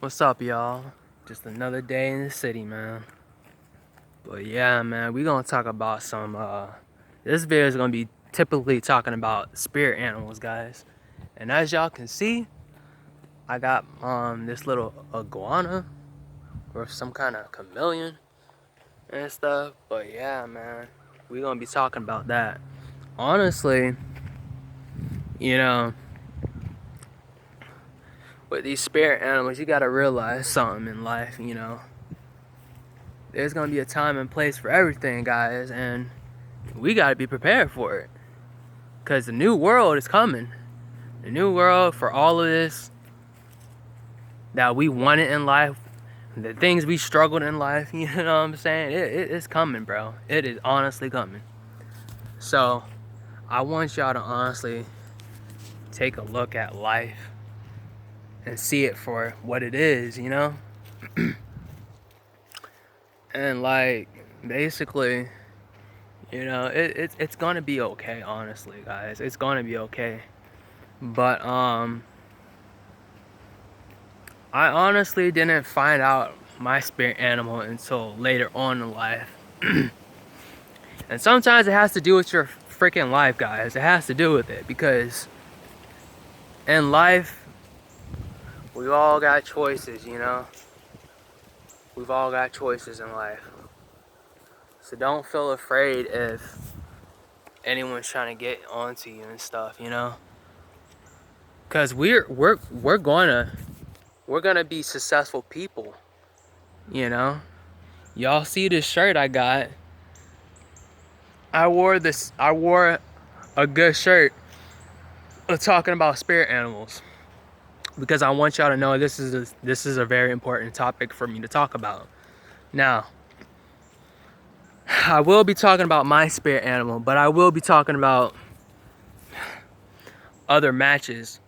What's up, y'all? Just another day in the city, man. But yeah, man, we gonna talk about some, this video is gonna be typically talking about spirit animals, guys. And as y'all can see, I got, this little iguana, or some kind of chameleon and stuff. But yeah, man, we gonna be talking about that. Honestly, you know, with these spirit animals, you gotta realize something in life, There's gonna be a time and place for everything, guys, and we gotta be prepared for it. Cause the new world is coming. The new world for all of this that we wanted in life, the things we struggled in life, you know what I'm saying? It's coming, bro. It is honestly coming. So I want y'all to honestly take a look at life and see it for what it is, And like basically, it's gonna be okay, honestly, guys. It's gonna be okay. But I honestly didn't find out my spirit animal until later on in life. And sometimes it has to do with your freaking life, guys. It has to do with it because in life, we've all got choices, We've all got choices in life. So don't feel afraid if anyone's trying to get onto you and stuff, Cause we're gonna be successful people, Y'all see this shirt I got? I wore a good shirt talking about spirit animals because I want y'all to know this is a very important topic for me to talk about. Now, I will be talking about my spirit animal, but I will be talking about other matches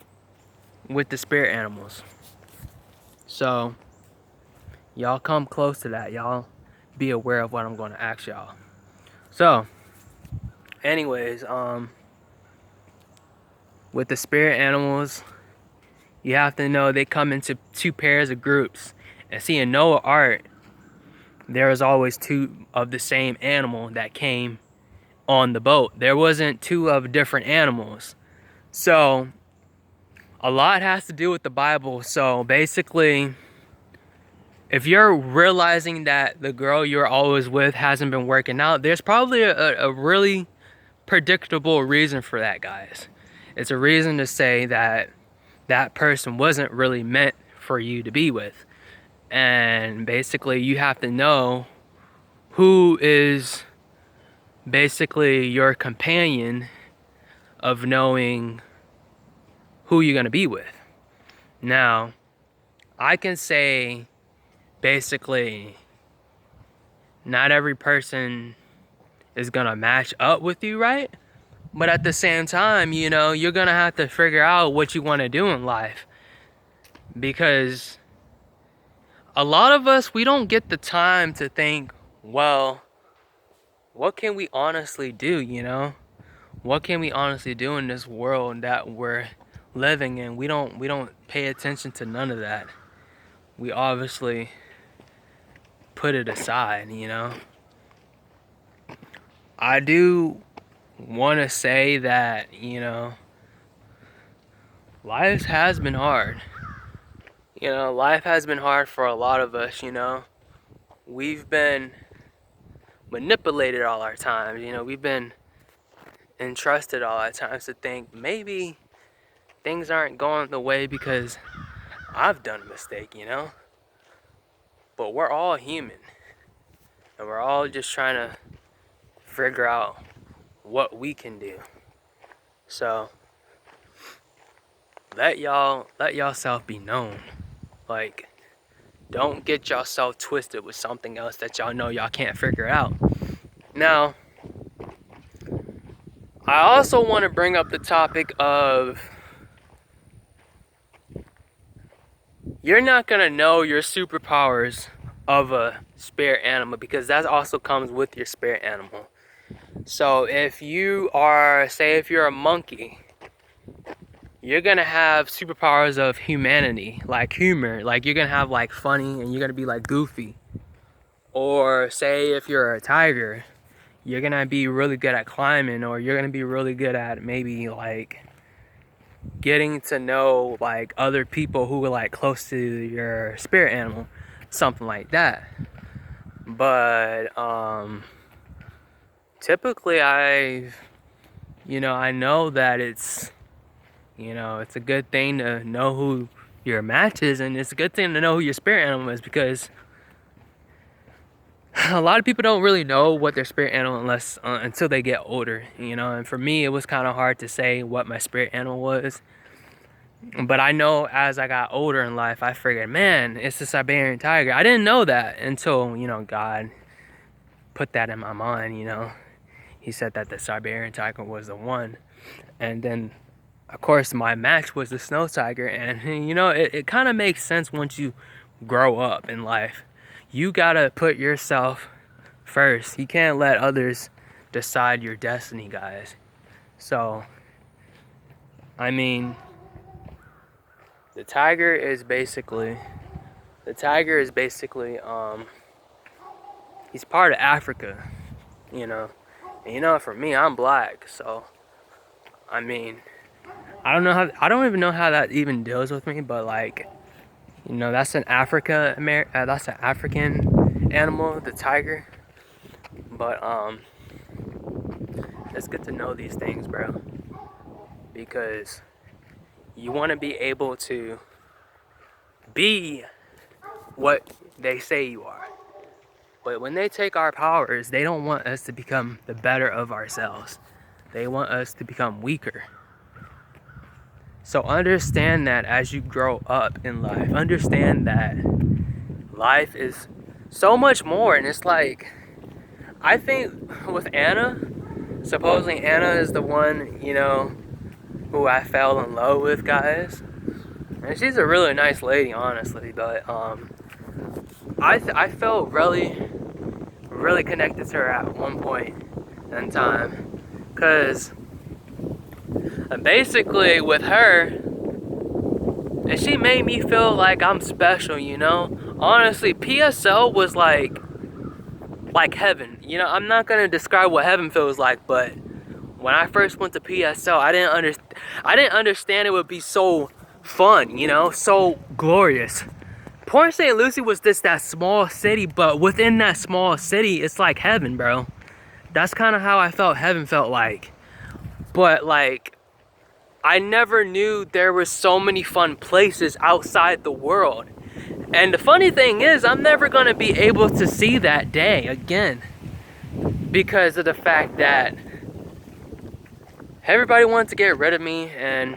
with the spirit animals. So, y'all come close to that. Y'all be aware of what I'm going to ask y'all. So, anyways, with the spirit animals, you have to know they come into two pairs of groups. And see, in Noah art, there was always two of the same animal that came on the boat. There wasn't two of different animals. So, a lot has to do with the Bible. So, basically, if you're realizing that the girl you're always with hasn't been working out, there's probably a really predictable reason for that, guys. It's a reason to say that that person wasn't really meant for you to be with. And basically, you have to know who is basically your companion of knowing who you're going to be with. Now, I can say basically not every person is going to match up with you, right? But at the same time, you're going to have to figure out what you want to do in life. Because a lot of us, we don't get the time to think, well, what can we honestly do, What can we honestly do in this world that we're living in? We don't pay attention to none of that. We obviously put it aside, I do want to say that, life has been hard. Life has been hard for a lot of us, We've been manipulated all our times, We've been entrusted all our times to think maybe things aren't going the way because I've done a mistake, But we're all human. And we're all just trying to figure out what we can do. So let yourself be known. Like, don't get yourself twisted with something else that y'all know y'all can't figure out. Now, I also want to bring up the topic of you're not going to know your superpowers of a spirit animal because that also comes with your spirit animal. So if you're a monkey, you're gonna have superpowers of humanity, like humor. Like you're gonna have like funny and you're gonna be like goofy. Or say if you're a tiger, you're gonna be really good at climbing, or you're gonna be really good at maybe like getting to know like other people who are like close to your spirit animal, something like that. But typically I know that it's it's a good thing to know who your match is, and it's a good thing to know who your spirit animal is, because a lot of people don't really know what their spirit animal until they get older, and for me it was kind of hard to say what my spirit animal was. But I know as I got older in life, I figured, man, it's the Siberian tiger. I didn't know that until God put that in my mind. He said that the Siberian tiger was the one, and then of course my match was the snow tiger. And it kind of makes sense once you grow up in life. You gotta put yourself first. You can't let others decide your destiny, guys. So I mean, the tiger is basically he's part of Africa, and for me, I'm black, so I mean, I don't even know how that even deals with me, but like, that's an that's an African animal, the tiger. But it's good to know these things, bro, because you want to be able to be what they say you are. But when they take our powers, they don't want us to become the better of ourselves. They want us to become weaker. So understand that as you grow up in life. Understand that life is so much more. And it's like, I think with Anna, supposedly Anna is the one, who I fell in love with, guys. And she's a really nice lady, honestly. But I felt really connected to her at one point in time, because basically with her, and she made me feel like I'm special. Honestly, PSL was like heaven. I'm not gonna describe what heaven feels like, but when I first went to PSL, I didn't understand it would be so fun, so glorious. Port St. Lucie was just that small city, but within that small city, it's like heaven, bro. That's kind of how I felt heaven felt like. But like, I never knew there were so many fun places outside the world. And the funny thing is, I'm never gonna be able to see that day again, because of the fact that everybody wanted to get rid of me, and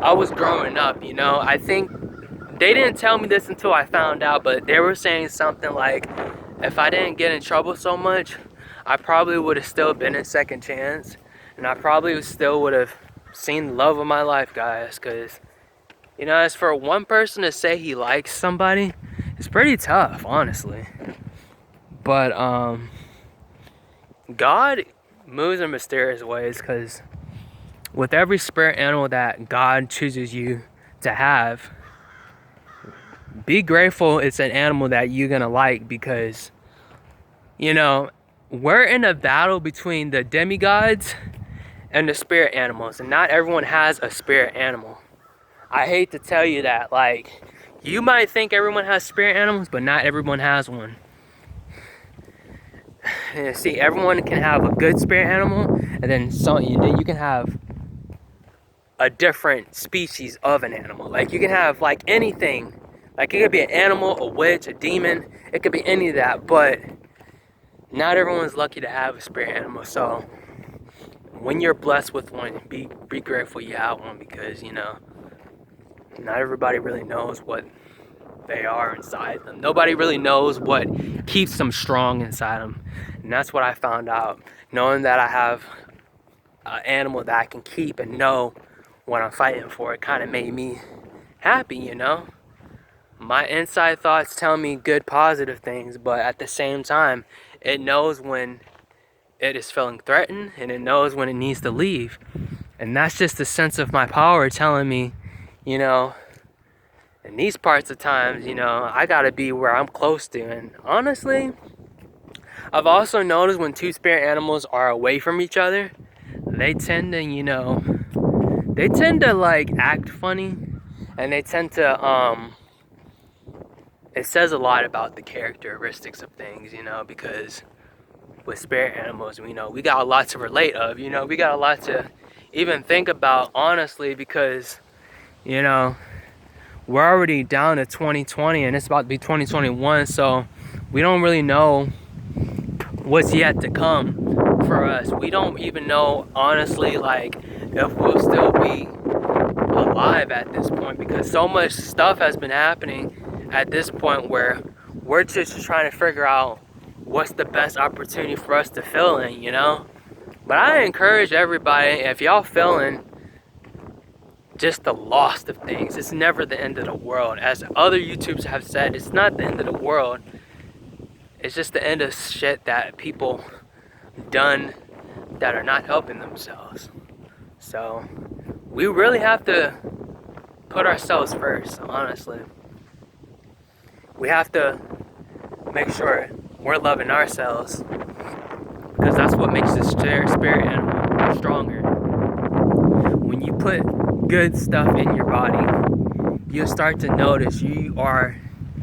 I was growing up, I think they didn't tell me this until I found out, but they were saying something like, if I didn't get in trouble so much, I probably would have still been in second chance, and I probably still would have seen the love of my life, guys. Because as for one person to say he likes somebody, it's pretty tough, honestly. But God moves in mysterious ways, because with every spirit animal that God chooses you to have, be grateful it's an animal that you're gonna like, because we're in a battle between the demigods and the spirit animals, and not everyone has a spirit animal. I hate to tell you that. Like, you might think everyone has spirit animals, but not everyone has one. And see, everyone can have a good spirit animal, and then you can have a different species of an animal. Like, you can have like anything. Like, it could be an animal, a witch, a demon. It could be any of that, but not everyone's lucky to have a spirit animal. So when you're blessed with one, be grateful you have one, because not everybody really knows what they are inside them. Nobody really knows what keeps them strong inside them. And that's what I found out. Knowing that I have an animal that I can keep and know what I'm fighting for, it kind of made me happy. My inside thoughts tell me good, positive things, but at the same time, it knows when it is feeling threatened, and it knows when it needs to leave. And that's just the sense of my power telling me, you know, in these parts of times, you know, I gotta be where I'm close to. And honestly, I've also noticed when two spirit animals are away from each other, they tend to, you know, they tend to like act funny, and they tend to, it says a lot about the characteristics of things, you know, because with spirit animals, we know we got a lot to relate of, you know, we got a lot to even think about, honestly, because, you know, we're already down to 2020 and it's about to be 2021, so we don't really know what's yet to come for us. We don't even know, honestly, like, if we'll still be alive at this point, because so much stuff has been happening at this point where we're just trying to figure out what's the best opportunity for us to fill in, you know? But I encourage everybody, if y'all feeling just the loss of things, it's never the end of the world. As other YouTubers have said, it's not the end of the world. It's just the end of shit that people done that are not helping themselves. So we really have to put ourselves first, honestly. We have to make sure we're loving ourselves, because that's what makes this spirit animal stronger. When you put good stuff in your body, you'll start to notice you are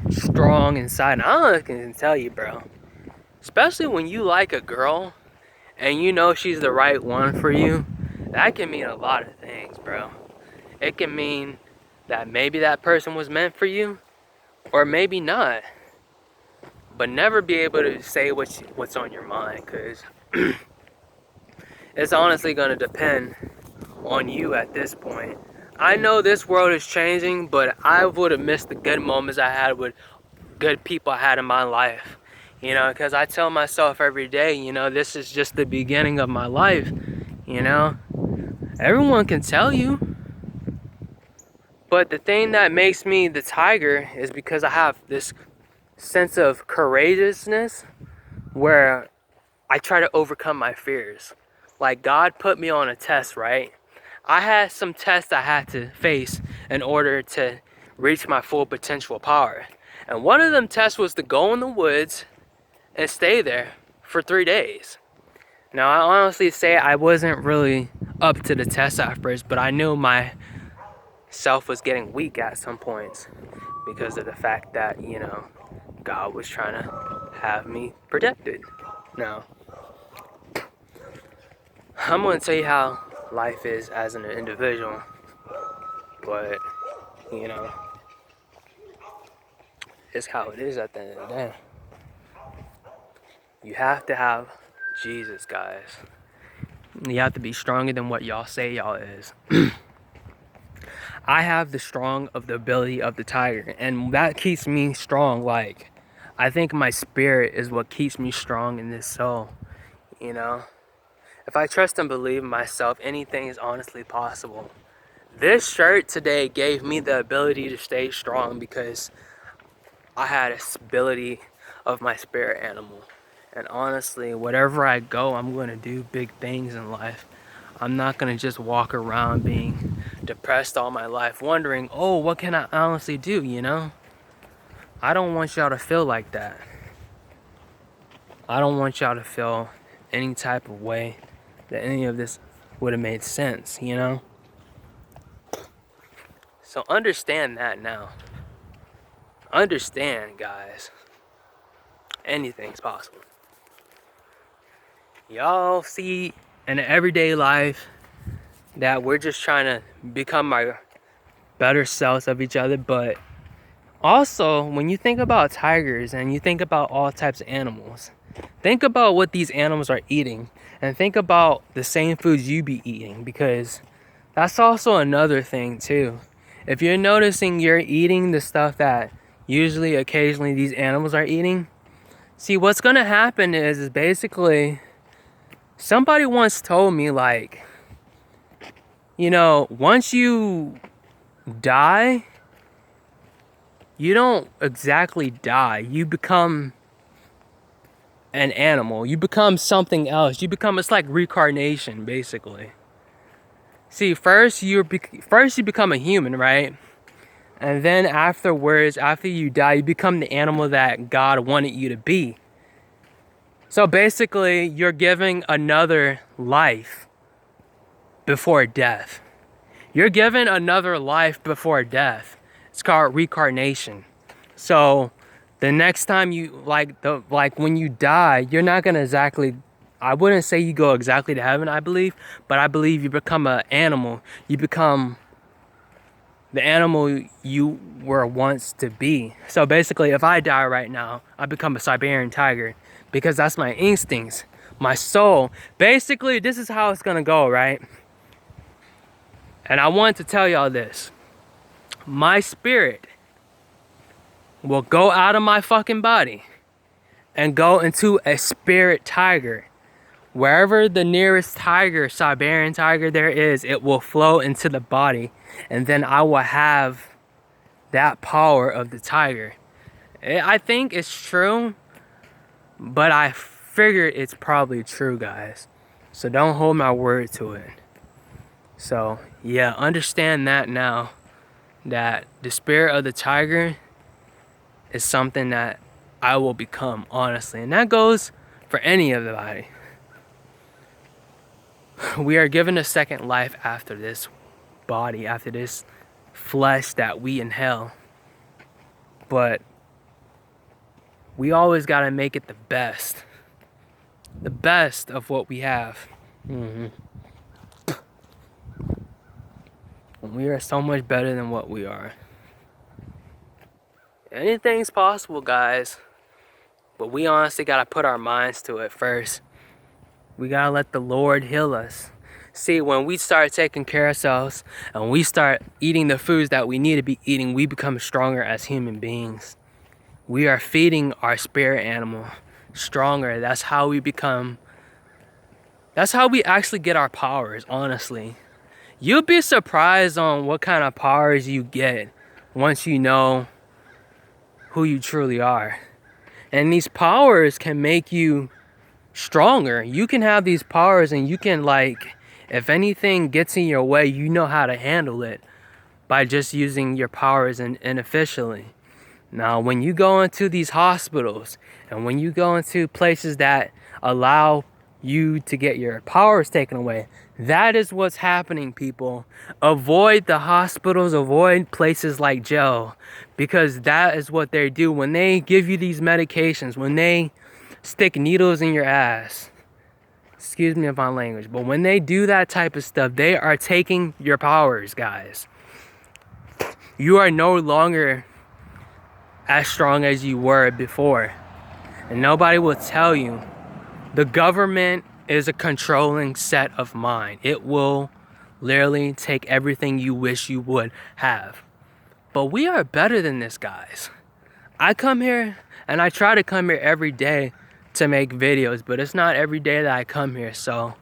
strong inside. And I can tell you, bro, especially when you like a girl and you know she's the right one for you, that can mean a lot of things, bro. It can mean that maybe that person was meant for you, or maybe not. But never be able to say what's on your mind, because it's honestly going to depend on you at this point. I know this world is changing, but I would have missed the good moments I had with good people I had in my life. You know, because I tell myself every day, you know, this is just the beginning of my life, you know. Everyone can tell you. But the thing that makes me the tiger is because I have this sense of courageousness where I try to overcome my fears. Like, God put me on a test, right? I had some tests I had to face in order to reach my full potential power. And one of them tests was to go in the woods and stay there for 3 days. Now, I honestly say I wasn't really up to the test at first, but I knew my self was getting weak at some points because of the fact that, you know, God was trying to have me protected. Now, I'm going to tell you how life is as an individual, but, you know, it's how it is at the end of the day. You have to have Jesus, guys. You have to be stronger than what y'all say y'all is. I have the strong of the ability of the tiger, and that keeps me strong. Like, I think my spirit is what keeps me strong in this soul, you know? If I trust and believe in myself, anything is honestly possible. This shirt today gave me the ability to stay strong because I had a stability of my spirit animal. And honestly, wherever I go, I'm going to do big things in life. I'm not going to just walk around being depressed all my life, wondering, oh, what can I honestly do, you know? I don't want y'all to feel like that. I don't want y'all to feel any type of way that any of this would have made sense, you know? So understand that now. Understand, guys. Anything's possible. Y'all see in everyday life that we're just trying to become our better selves of each other, but also when you think about tigers and you think about all types of animals, think about what these animals are eating and think about the same foods you be eating, because that's also another thing too. If you're noticing you're eating the stuff that usually occasionally these animals are eating, see, what's gonna happen is basically, somebody once told me, like, you know, once you die, you don't exactly die. You become an animal. You become something else. You become, it's like reincarnation, basically. See, first you become a human, right? And then afterwards, after you die, you become the animal that God wanted you to be. So basically, you're giving another life before death. You're given another life before death. It's called reincarnation. So the next time you like when you die, you're not gonna exactly, I wouldn't say you go exactly to heaven, I believe, but I believe you become an animal. You become the animal you were once to be. So basically, if I die right now, I become a Siberian tiger because that's my instincts, my soul. Basically, this is how it's gonna go, right? And I want to tell y'all this. My spirit will go out of my fucking body and go into a spirit tiger. Wherever the nearest tiger, Siberian tiger there is, it will flow into the body, and then I will have that power of the tiger. I think it's true, but I figured it's probably true, guys. So don't hold my word to it. So yeah, understand that now, that the spirit of the tiger is something that I will become, honestly. And that goes for any of the body. We are given a second life after this body, after this flesh that we inhale. But we always got to make it the best of what we have. And we are so much better than what we are. Anything's possible, guys, but we honestly got to put our minds to it first. We got to let the Lord heal us. See, when we start taking care of ourselves and we start eating the foods that we need to be eating, we become stronger as human beings. We are feeding our spirit animal stronger. That's how we actually get our powers, honestly. You'll be surprised on what kind of powers you get once you know who you truly are. And these powers can make you stronger. You can have these powers and you can, like, if anything gets in your way, you know how to handle it by just using your powers inefficiently. Now, when you go into these hospitals and when you go into places that allow you to get your powers taken away, that is what's happening, people. Avoid the hospitals, avoid places like jail, because that is what they do. When they give you these medications, when they stick needles in your ass, excuse me if my language, but when they do that type of stuff, they are taking your powers, guys. You are no longer as strong as you were before. And nobody will tell you. The government is a controlling set of mind. It will literally take everything you wish you would have. But we are better than this, guys. I come here and I try to come here every day to make videos, but it's not every day that I come here. So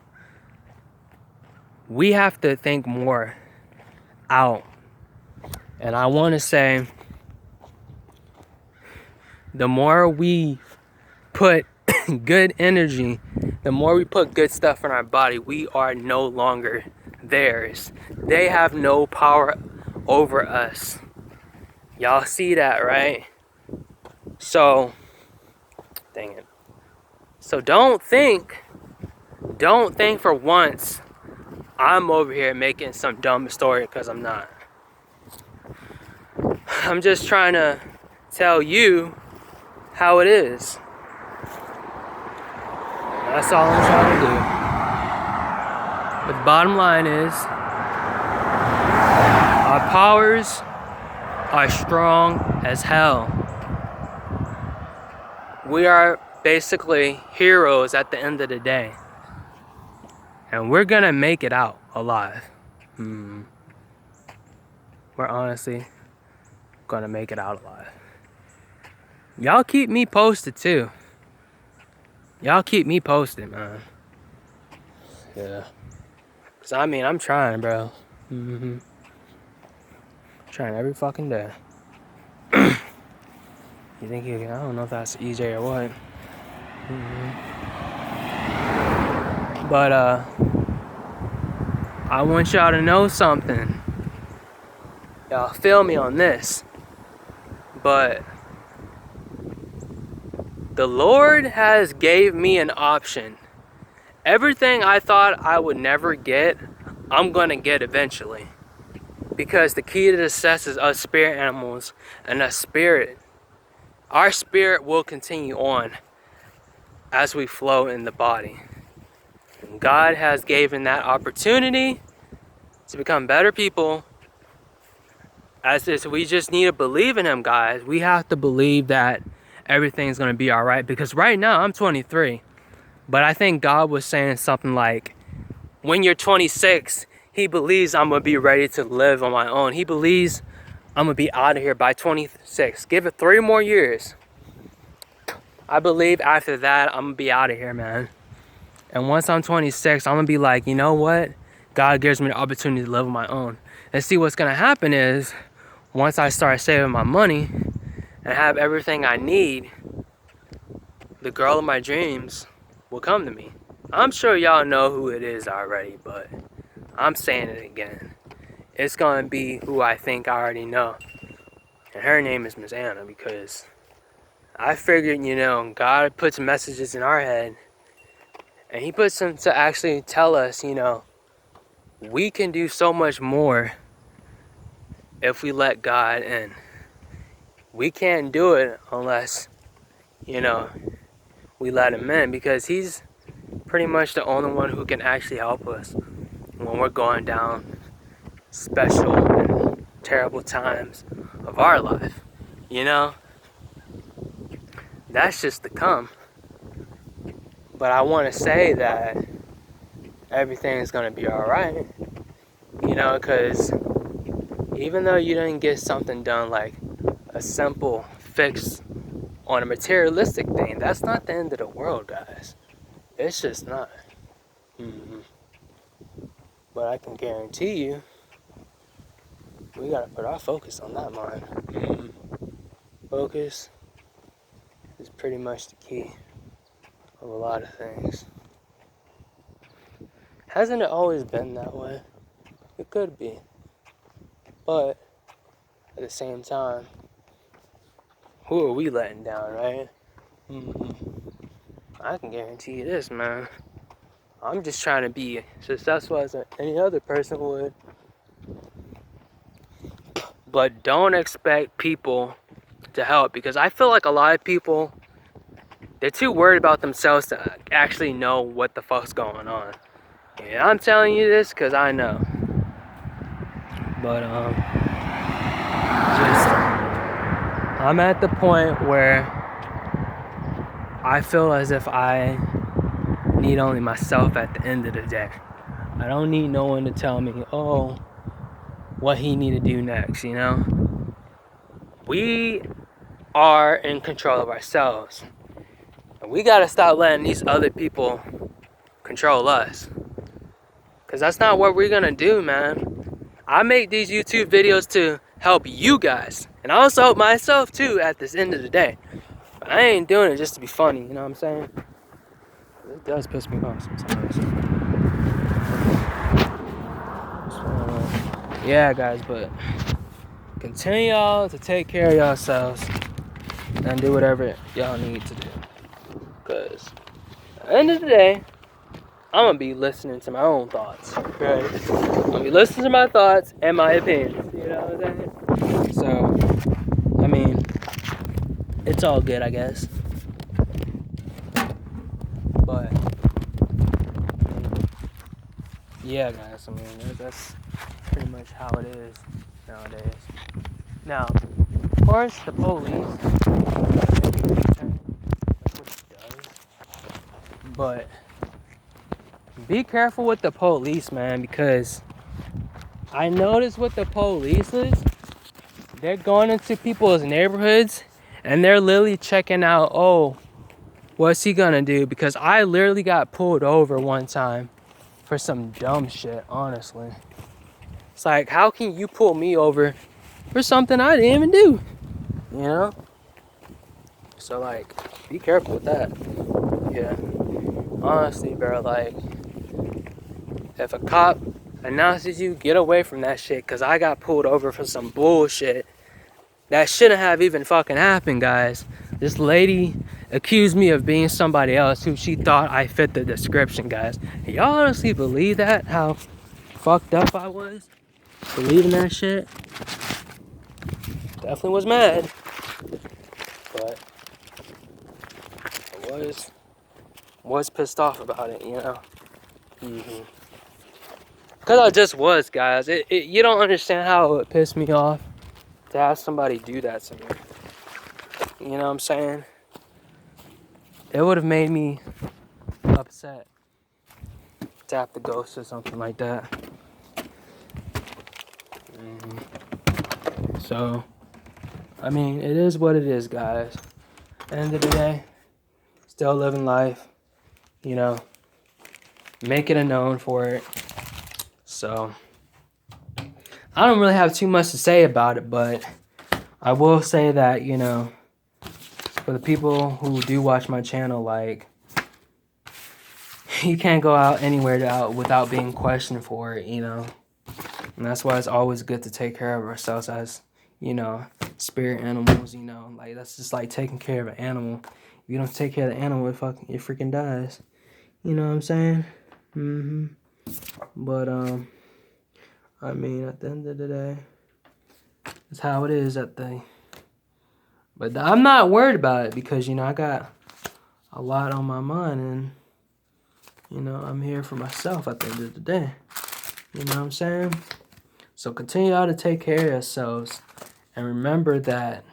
we have to think more out. And I want to say, the more we put good energy, the more we put good stuff in our body, we are no longer theirs. They have no power over us. Y'all see that, right? So, dang it. So don't think for once I'm over here making some dumb story, because I'm not. I'm just trying to tell you how it is. That's all I'm trying to do. But the bottom line is, our powers are strong as hell. We are basically heroes at the end of the day. And we're gonna make it out alive. We're honestly gonna make it out alive. Y'all keep me posted too. Y'all keep me posted, man. Yeah. Cause I mean, I'm trying, bro. Trying every fucking day. You think you can? I don't know if that's EJ or what. But I want y'all to know something. Y'all feel me on this. But the Lord has gave me an option. Everything I thought I would never get, I'm gonna get eventually. Because the key to the success is us spirit animals and us spirit. Our spirit will continue on as we flow in the body. And God has given that opportunity to become better people. As this, we just need to believe in Him, guys. We have to believe that everything's gonna be all right. Because right now I'm 23, but I think God was saying something like, when you're 26, He believes I'm gonna be ready to live on my own. He believes I'm gonna be out of here by 26. Give it 3 more years. I believe after that, I'm gonna be out of here, man. And once I'm 26, I'm gonna be like, you know what? God gives me the opportunity to live on my own. And see, what's gonna happen is, once I start saving my money and have everything I need, the girl of my dreams will come to me. I'm sure y'all know who it is already, but I'm saying it again. It's gonna be who I think I already know. And her name is Miss Anna, because I figured, you know, God puts messages in our head, and He puts them to actually tell us, you know, we can do so much more if we let God in. We can't do it unless, you know, we let Him in, because He's pretty much the only one who can actually help us when we're going down special and terrible times of our life. You know, that's just to come. But I want to say that everything is going to be all right. You know, because even though you didn't get something done like a simple fix on a materialistic thing, that's not the end of the world, guys. It's just not. But I can guarantee you, we gotta put our focus on that, mind. Focus is pretty much the key of a lot of things. Hasn't it always been that way? It could be. But at the same time, who are we letting down, right? I can guarantee you this, man. I'm just trying to be successful as any other person would. But don't expect people to help, because I feel like a lot of people, they're too worried about themselves to actually know what the fuck's going on. And I'm telling you this because I know. But I'm at the point where I feel as if I need only myself at the end of the day. I don't need no one to tell me, oh, what he need to do next, you know? We are in control of ourselves. And we gotta stop letting these other people control us. Because that's not what we're gonna do, man. I make these YouTube videos to help you guys. And I also help myself too at this end of the day. But I ain't doing it just to be funny, you know what I'm saying? It does piss me off sometimes. Yeah, guys, but continue y'all to take care of yourselves and do whatever y'all need to do. Because at the end of the day, I'm going to be listening to my own thoughts, right? I'm going to be listening to my thoughts and my opinions, you know what I'm saying? So, I mean, it's all good, I guess. But, yeah, guys, I mean, that's pretty much how it is nowadays. Now, of course, the police, that's what it does. But be careful with the police, man, because I noticed with the police is, they're going into people's neighborhoods and they're literally checking out, oh, what's he gonna do? Because I literally got pulled over one time for some dumb shit, honestly. It's like, how can you pull me over for something I didn't even do? You know? So, like, be careful with that. Yeah. Honestly, bro, like, if a cop announces you, get away from that shit, because I got pulled over for some bullshit that shouldn't have even fucking happened, guys. This lady accused me of being somebody else who she thought I fit the description, guys. Y'all honestly believe that? How fucked up I was? Believing that shit? Definitely was mad. But I was pissed off about it, you know? Because I just was, guys. You don't understand how it pissed me off to have somebody do that to me. You know what I'm saying? It would have made me upset to have to ghost or something like that. So, I mean, it is what it is, guys. End of the day, still living life, you know, making it known for it. So, I don't really have too much to say about it, but I will say that, you know, for the people who do watch my channel, like, you can't go out anywhere without being questioned for it, you know. And that's why it's always good to take care of ourselves as, you know, spirit animals, you know. Like, that's just like taking care of an animal. If you don't take care of the animal, it freaking dies. You know what I'm saying? But, I mean, at the end of the day, it's how it is but I'm not worried about it because, you know, I got a lot on my mind and, you know, I'm here for myself at the end of the day. You know what I'm saying? So continue to take care of yourselves and remember that,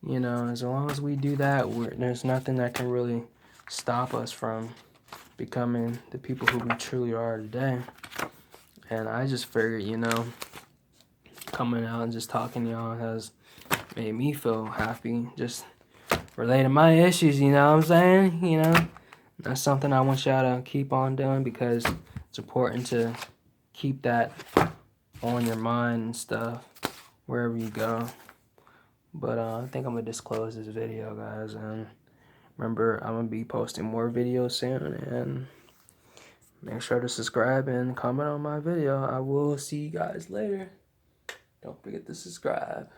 you know, as long as we do that, there's nothing that can really stop us from becoming the people who we truly are today. And I just figured, you know, coming out and just talking to y'all has made me feel happy. Just relating my issues, you know what I'm saying? You know, that's something I want y'all to keep on doing because it's important to keep that on your mind and stuff wherever you go. But I think I'm gonna just close this video, guys, and remember, I'm gonna be posting more videos soon, and make sure to subscribe and comment on my video. I will see you guys later. Don't forget to subscribe.